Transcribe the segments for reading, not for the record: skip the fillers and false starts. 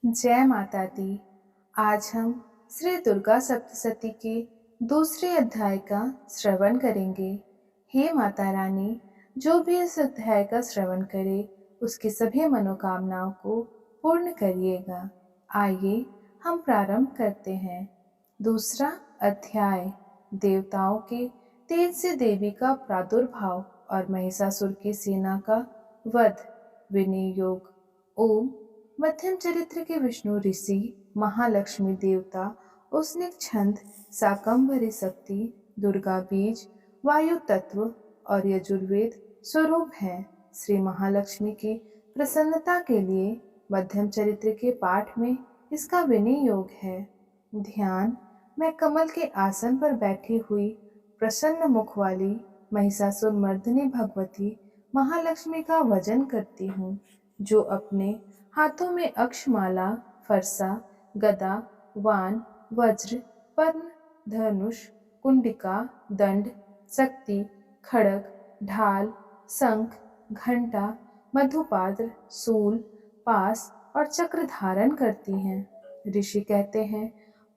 जय माता दी। आज हम श्री दुर्गा सप्तशती के दूसरे अध्याय का श्रवण करेंगे। हे माता रानी, जो भी इस अध्याय का श्रवण करे उसकी सभी मनोकामनाओं को पूर्ण करिएगा। आइए हम प्रारंभ करते हैं। दूसरा अध्याय, देवताओं के तेज से देवी का प्रादुर्भाव और महिषासुर की सेना का वध। विनियोग। ओम। मध्यम चरित्र के विष्णु ऋषि, महालक्ष्मी देवता, उसनिक छंद, शाकंभरी शक्ति, दुर्गा बीज, वायु तत्व और यजुर्वेद स्वरूप है। श्री महालक्ष्मी की प्रसन्नता के लिए मध्यम चरित्र के पाठ में इसका विनियोग है। ध्यान। मैं कमल के आसन पर बैठी हुई प्रसन्न मुख वाली महिषासुर मर्दिनी भगवती महालक्ष्मी का वजन करती हूँ, जो अपने हाथों में अक्षमाला, फरसा, गदा, वान, वज्र, पद्म, धनुष, कुंडिका, दंड, शक्ति, खड़ग, ढाल, शंख, घंटा, मधुपात्र, सूल, पास और चक्र धारण करती हैं। ऋषि कहते हैं,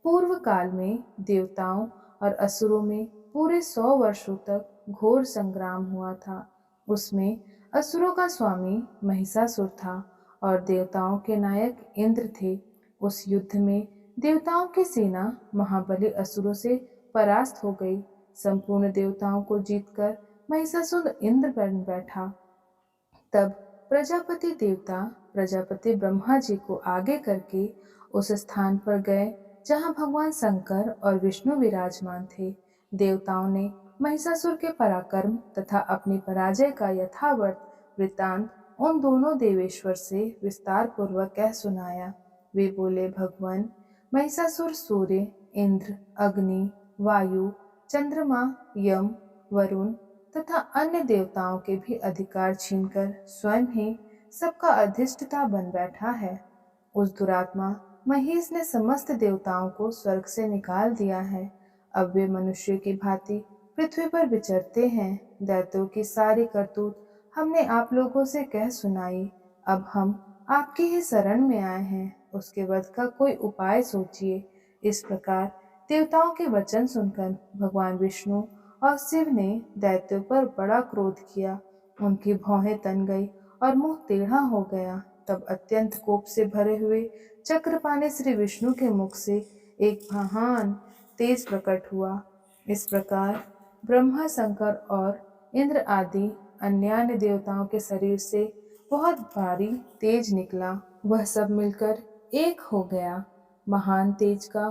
पूर्व काल में देवताओं और असुरों में पूरे 100 वर्षों तक घोर संग्राम हुआ था। उसमें असुरों का स्वामी महिषासुर था और देवताओं के नायक इंद्र थे। उस युद्ध में देवताओं की सेना महाबली असुरों से परास्त हो गई। संपूर्ण देवताओं को जीतकर महिषासुर इंद्र बन बैठा। तब प्रजापति देवता प्रजापति ब्रह्मा जी को आगे करके उस स्थान पर गए जहाँ भगवान शंकर और विष्णु विराजमान थे। देवताओं ने महिषासुर के पराक्रम तथा अपनी पराजय का यथावत वृत्तांत उन दोनों देवेश्वर से विस्तार पूर्वक कह सुनाया। वे बोले, भगवान, महिषासुर सूर्य, इंद्र, अग्नि, वायु, चंद्रमा, यम, वरुण तथा अन्य देवताओं के भी अधिकार छीनकर स्वयं ही सबका अधिष्ठता बन बैठा है। उस दुरात्मा महेश ने समस्त देवताओं को स्वर्ग से निकाल दिया है। अब वे मनुष्य की भांति पृथ्वी पर विचरते हैं। दैत्यों की सारी करतूत हमने आप लोगों से कह सुनाई। अब हम आपकी ही शरण में आए हैं। उसके वध का कोई उपाय सोचिए। इस प्रकार देवताओं के वचन सुनकर भगवान विष्णु और शिव ने दैत्यों पर बड़ा क्रोध किया। उनकी भौहें तन गई और मुंह टेढ़ा हो गया। तब अत्यंत कोप से भरे हुए चक्रपाणी श्री विष्णु के मुख से एक महान तेज प्रकट हुआ। इस प्रकार ब्रह्मा, शंकर और इंद्र आदि अन्य देवताओं के शरीर से बहुत भारी तेज निकला। वह सब मिलकर एक हो गया। महान तेज का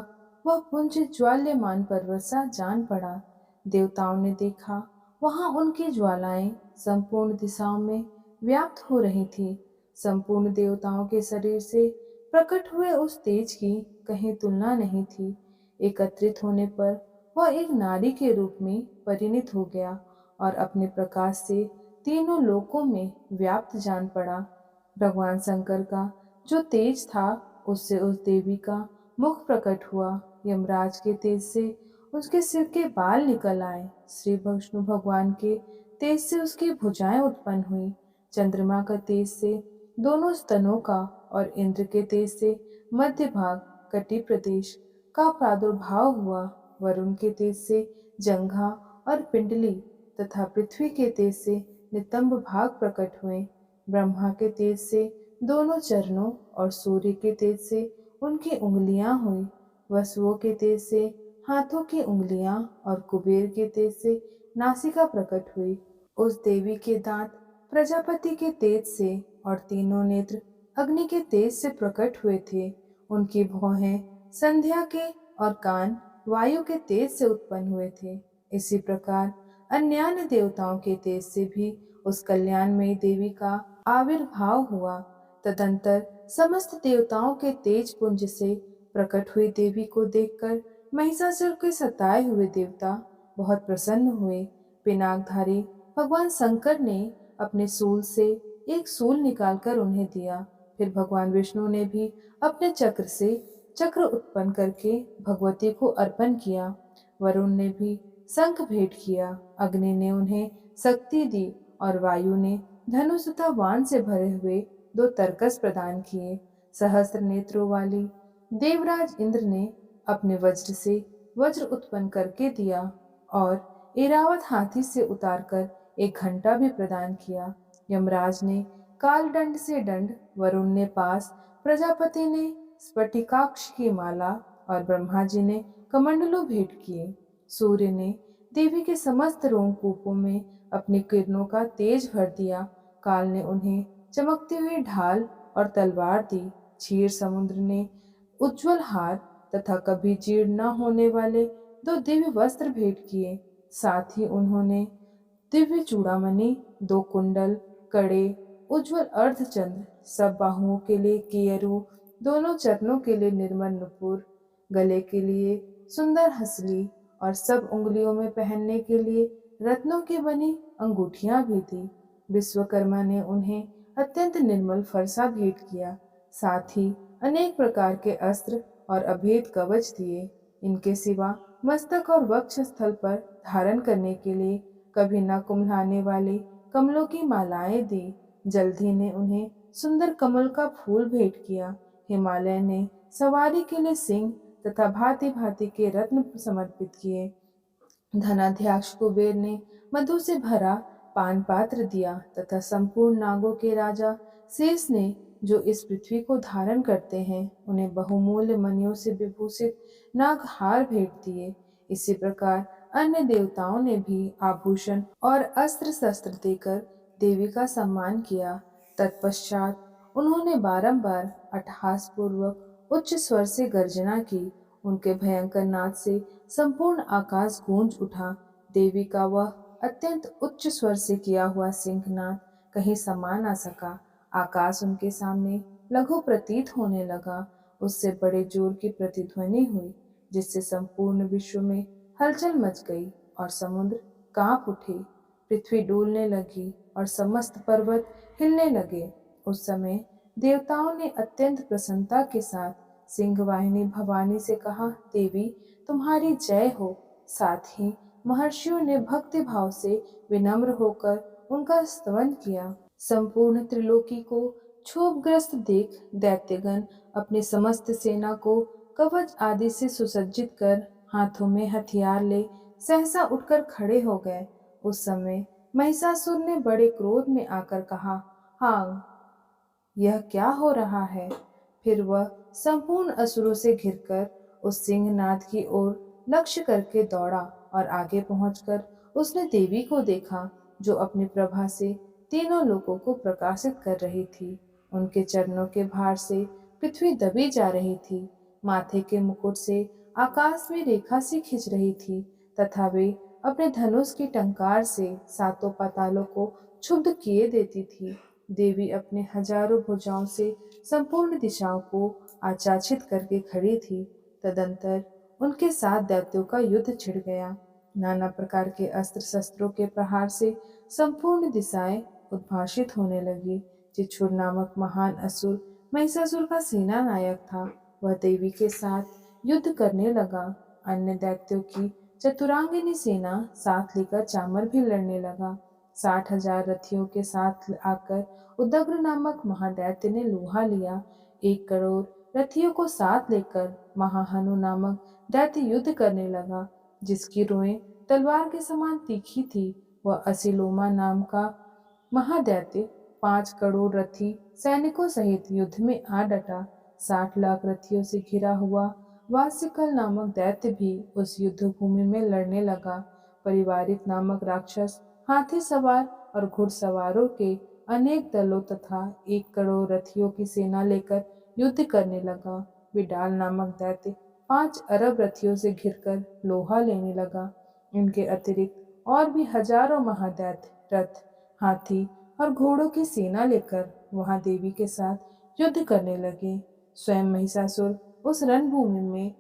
वह पुंज ज्वाल्यमान पर्वत सा जान पड़ा। देवताओं ने देखा, वहां उनकी ज्वालाएं संपूर्ण दिशाओं में व्याप्त हो रही थी। संपूर्ण देवताओं के शरीर से प्रकट हुए उस तेज की कहीं तुलना नहीं थी। एकत्रित होने पर वह एक नारी के रूप में परिणित हो गया और अपने प्रकाश से तीनों लोकों में व्याप्त जान पड़ा। भगवान शंकर का जो तेज था, उससे उस देवी का मुख प्रकट हुआ। यमराज के तेज से उसके सिर के बाल निकल आए। श्री विष्णु भगवान के तेज से उसकी भुजाएं उत्पन्न हुई। चंद्रमा का तेज से दोनों स्तनों का और इंद्र के तेज से मध्य भाग कटी प्रदेश का प्रादुर्भाव हुआ। वरुण के तेज से जंघा और पिंडली तथा पृथ्वी के तेज से नितंब भाग प्रकट हुए। ब्रह्मा के तेज से दोनों चरणों और सूर्य के तेज से उनकी उंगलियां हुई। वसुओं के तेज से हाथों की उंगलियां और कुबेर के तेज से नासिका प्रकट हुई। उस देवी के दांत प्रजापति के तेज से और तीनों नेत्र अग्नि के तेज से प्रकट हुए थे। उनकी भौहें संध्या के और कान वायु के तेज से उत्पन्न हुए थे। इसी प्रकार अन्य देवताओं के तेज से भी उस कल्याणमयी देवी का आविर्भाव हुआ। तदंतर समस्त देवताओं के तेज पुंज से प्रकट हुई देवी को देखकर महिषासुर के सताए हुए देवता बहुत प्रसन्न हुए। पिनाकधारी भगवान शंकर ने अपने सूल से एक सूल निकालकर उन्हें दिया। फिर भगवान विष्णु ने भी अपने चक्र से चक्र उत्पन्न करके भगवती को अर्पण किया। वरुण ने भी शंख भेंट किया। अग्नि ने उन्हें शक्ति दी और वायु ने धनुष तथा बाण से भरे हुए 2 तरकस प्रदान किए। सहस्त्र नेत्रों वाली देवराज इंद्र ने अपने वज्र से वज्र उत्पन्न करके दिया और एरावत हाथी से उतारकर एक घंटा भी प्रदान किया। यमराज ने कालदंड से दंड, वरुण ने पास, प्रजापति ने स्फटिकाक्ष की माला और ब्रह्मा जी ने कमंडलों भेंट किए। सूर्य ने देवी के समस्त रोमकूपों में अपनी किरणों का तेज भर दिया। काल ने उन्हें चमकती हुई ढाल और तलवार दी। क्षीर समुद्र ने उज्जवल हार तथा कभी जीर्ण न होने वाले दो दिव्य वस्त्र भेंट किए। साथ ही उन्होंने दिव्य चूड़ामणि, दो कुंडल, कड़े, उज्जवल अर्धचंद्र, सब बाहुओं के लिए केयरू, दोनों चरणों के लिए निर्मल नुपुर, गले के लिए सुंदर हसली और सब उंगलियों में पहनने के लिए रत्नों की बनी अंगूठियां भी दी। विश्वकर्मा ने उन्हें अत्यंत निर्मल फरसा भेंट किया। साथ ही अनेक प्रकार के अस्त्र और अभेद कवच दिए। इनके सिवा मस्तक और वक्ष स्थल पर धारण करने के लिए कभी न कुम्हलाने वाले कमलों की मालाएं दी। जल्दी ने उन्हें सुंदर कमल का फूल भेंट किया। हिमालय ने सवारी के लिए सिंह तथा भांति भांति के रत्न समर्पित किए। धनाध्यक्ष कुबेर ने मधु से भरा पान पात्र दिया तथा संपूर्ण नागों के राजा शेष ने, जो इस पृथ्वी को धारण करते हैं, उन्हें बहुमूल्य मणियों से विभूषित नागहार भेंट दिए। इसी प्रकार अन्य देवताओं ने भी आभूषण और अस्त्र शस्त्र देकर देवी का सम्मान किया। तत्पश्चात उन्होंने बारंबार अट्टहास पूर्वक उच्च स्वर से गर्जना की। उनके भयंकर नाद से संपूर्ण आकाश गूंज उठा। देवी का वह अत्यंत उच्च स्वर से किया हुआ सिंहनाद कहीं समा न सका। आकाश उनके सामने लघु प्रतीत होने लगा। उससे बड़े जोर की प्रतिध्वनि हुई, जिससे संपूर्ण विश्व में हलचल मच गई और समुद्र कांप उठे। पृथ्वी डूलने लगी और समस्त पर्वत हिलने लगे। उस समय देवताओं ने अत्यंत प्रसन्नता के साथ सिंहवाहिनी भवानी से कहा, देवी तुम्हारी जय हो। साथ ही महर्षियों ने भक्ति भाव से विनम्र होकर उनका स्तवन किया। संपूर्ण त्रिलोकी को क्षोभग्रस्त देख दैत्यगण अपनी समस्त सेना को कवच आदि से सुसज्जित कर हाथों में हथियार ले सहसा उठकर खड़े हो गए। उस समय महिषासुर ने बड़े क्रोध में आकर कहा, हाँ, यह क्या हो रहा है? फिर वह संपूर्ण असुरों से घिरकर उस सिंहनाद की ओर लक्ष्य करके दौड़ा और आगे पहुंचकर उसने देवी को देखा, जो अपनी प्रभा से तीनों लोगों को प्रकाशित कर रही थी। उनके चरणों के भार से पृथ्वी दबी जा रही थी। माथे के मुकुट से आकाश में रेखा सी खिंच रही थी तथा वे अपने धनुष की टंकार से सातों पातालों को क्षुब्ध किए देती थी। देवी अपने हजारों भुजाओं से संपूर्ण दिशाओं को आचाचित करके खड़ी थी। तदंतर उनके साथ दैत्यों का युद्ध छिड़ गया। नाना प्रकार के अस्त्र शस्त्रों के प्रहार से संपूर्ण दिशाएं उद्भाषित होने लगी। चिच्छुर नामक महान असुर महिषासुर का सेना नायक था। वह देवी के साथ युद्ध करने लगा। अन्य दैत्यों की चतुरांगिनी सेना साथ लेकर चामर भी लड़ने लगा। 60,000 रथियों के साथ आकर उदग्र नामक महादैत्य ने लोहा लिया। 1 करोड़ रथियों को साथ लेकर महाहनु नामक दैत्य युद्ध करने लगा, जिसकी रोएं तलवार के समान तीखी थी। वह असिलोमा नाम का महादैत्य 5 करोड़ रथी सैनिकों सहित युद्ध में आ डटा। 60 लाख रथियों से घिरा हुआ वासिकल नामक दैत्य भी उस युद्ध भूमि में लड़ने लगा। परिवारित नामक राक्षस हाथी सवार और घुड़सवारों के अनेक दलों तथा 1 करोड़ रथियों की सेना लेकर युद्ध करने लगा। विडाल नामक दैत्य 5 अरब रथियों से घिरकर लोहा लेने लगा। इनके अतिरिक्त और भी हजारों महादैत्य रथ, हाथी और घोड़ों की सेना लेकर वहां देवी के साथ युद्ध करने लगे। स्वयं महिषासुर उस रणभूमि में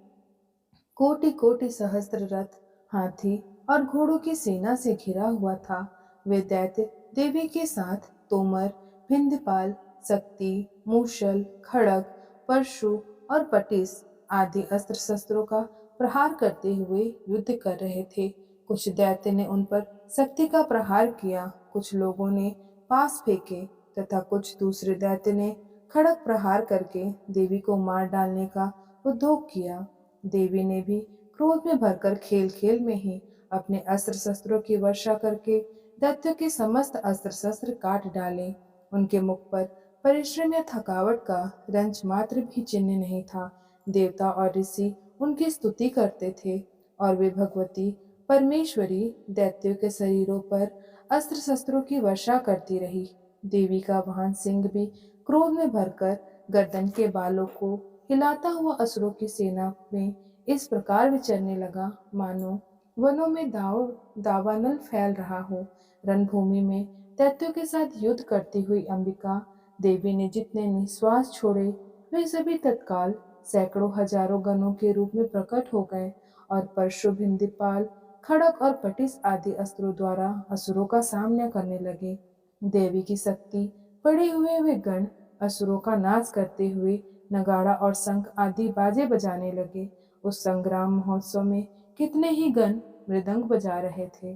कोटि कोटि सहस्त्र रथ, हाथी और घोड़ों की सेना से घिरा हुआ था। वे दैत्य देवी के साथ तोमर, भिंदपाल, शक्ति, मूषल, खड़ग, परशु और पटिस आदि अस्त्र शस्त्रों का प्रहार करते हुए युद्ध कर रहे थे। कुछ दैत्य ने उन पर शक्ति का प्रहार किया, कुछ लोगों ने पास फेंके तथा कुछ दूसरे दैत्य ने खड़ग प्रहार करके देवी को मार डालने का उद्योग किया। देवी ने भी क्रोध में भरकर खेल खेल में ही अपने अस्त्र शस्त्रों की वर्षा करके दैत्यों के समस्त अस्त्र शस्त्र काट डाले। उनके मुख पर परिश्रम या थकावट का रंच मात्र भी चिन्ह नहीं था। देवता और ऋषि उनकी स्तुति करते थे और वे भगवती परमेश्वरी दैत्यों के शरीरों पर अस्त्र शस्त्रों की वर्षा करती रही। देवी का वाहन सिंह भी क्रोध में भरकर गर्दन के बालों को हिलाता हुआ असुरों की सेना में इस प्रकार विचरने लगा मानो वनों में दावानल फैल रहा हो। रणभूमि में दैत्यों के साथ युद्ध करती हुई अंबिका देवी ने जितने निश्वास छोड़े वे सभी तत्काल सैकड़ों हजारों गणों के रूप में प्रकट हो गए और परशु भिंदीपाल खड़ग और पटिस आदि अस्त्रों द्वारा असुरों का सामना करने लगे। देवी की शक्ति पड़े हुए वे गण असुरों का नाश करते हुए नगाड़ा और शंख आदि बाजे बजाने लगे। उस संग्राम महोत्सव में कितने ही गण मृदंग बजा रहे थे।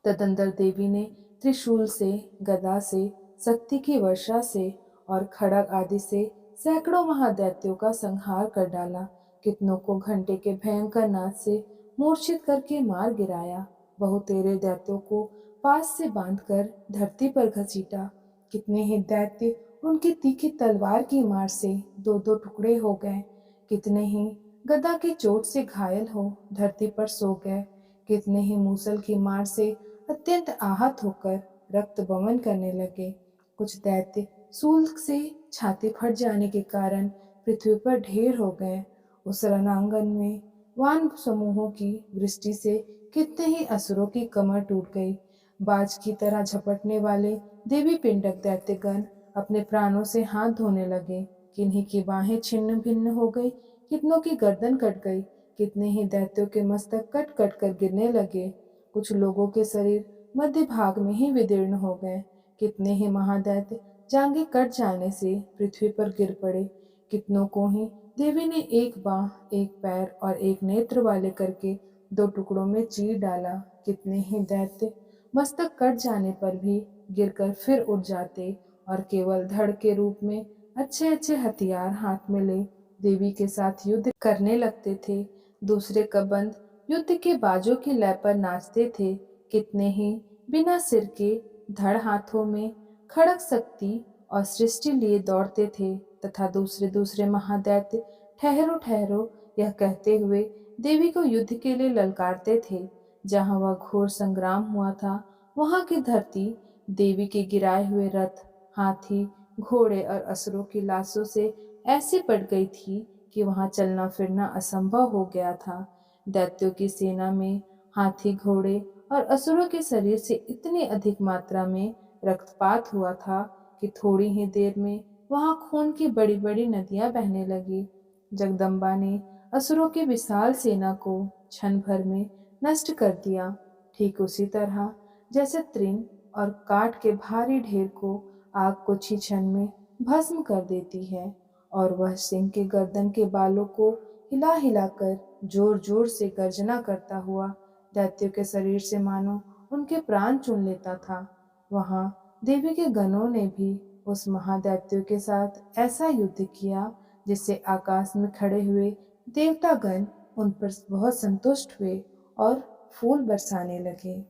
तदंतर देवी ने त्रिशूल से, गदा से, शक्ति की वर्षा से और खड़ग आदि से सैकड़ों महादैत्यों का संहार कर डाला। कितनों को घंटे के भयंकर नाद से मूर्छित करके मार गिराया। बहुतेरे दैत्यों को पास से बांधकर धरती पर घसीटा। कितने ही दैत्य उनकी तीखी तलवार की मार से दो दो टुकड़े हो गए। कितने ही गदा की चोट से घायल हो धरती पर सो गए। कितने ही मूसल की मार से अत्यंत आहत होकर रक्त बमन करने लगे। कुछ दैत्य सूल से छाती फट जाने के कारण पृथ्वी पर ढेर हो गए। उस रणांगन में वान समूहों की वृष्टि से कितने ही असुरों की कमर टूट गई। बाज की तरह झपटने वाले देवी पिंडक दैत्यगण अपने प्राणों से हाथ धोने लगे। किन्हीं की बाहें छिन्न भिन्न हो गई, कितनों की गर्दन कट गई। कितने ही दैत्यों के मस्तक कट कट कर गिरने लगे। कुछ लोगों के शरीर मध्य भाग में ही विदीर्ण हो गए। कितने ही महादैत्य जांघें कट जाने से पृथ्वी पर गिर पड़े। कितनों को ही देवी ने एक बांह, एक पैर और एक नेत्र वाले करके दो टुकड़ों में चीर डाला। कितने ही दैत्य मस्तक कट जाने पर भी गिरकर फिर उठ जाते और केवल धड़ के रूप में अच्छे अच्छे हथियार हाथ में ले देवी के साथ युद्ध करने लगते थे। दूसरे कबंध युद्ध के बाजों की लय पर नाचते थे। कितने ही बिना सिर के धड़ हाथों में खड़ग शक्ति और सृष्टि लिए दौड़ते थे तथा दूसरे दूसरे महादैत्य ठहरो ठहरो यह कहते हुए देवी को युद्ध के लिए ललकारते थे। जहाँ वह घोर संग्राम हुआ था वहाँ की धरती देवी के गिराए हुए रथ, हाथी, घोड़े और असुरों की लाशों से ऐसी पट गई थी कि वहाँ चलना फिरना असंभव हो गया था। दैत्यों की सेना में हाथी, घोड़े और असुरों के शरीर से इतनी अधिक मात्रा में रक्तपात हुआ था कि थोड़ी ही देर में वहां खून की बड़ी बड़ी नदियां बहने लगी। जगदम्बा ने असुरों की विशाल सेना को क्षण भर में नष्ट कर दिया। ठीक उसी तरह जैसे तृण और काठ के भारी ढेर को आग कुछ ही क्षण में भस्म कर देती है और वह सिंह के गर्दन के बालों को हिला हिलाकर जोर जोर से गर्जना करता हुआ दैत्यों के शरीर से मानो उनके प्राण चुन लेता था। वहां देवी के गणों ने भी उस महादैत्यों के साथ ऐसा युद्ध किया जिससे आकाश में खड़े हुए देवतागण उन पर बहुत संतुष्ट हुए और फूल बरसाने लगे।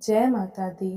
जय माता दी।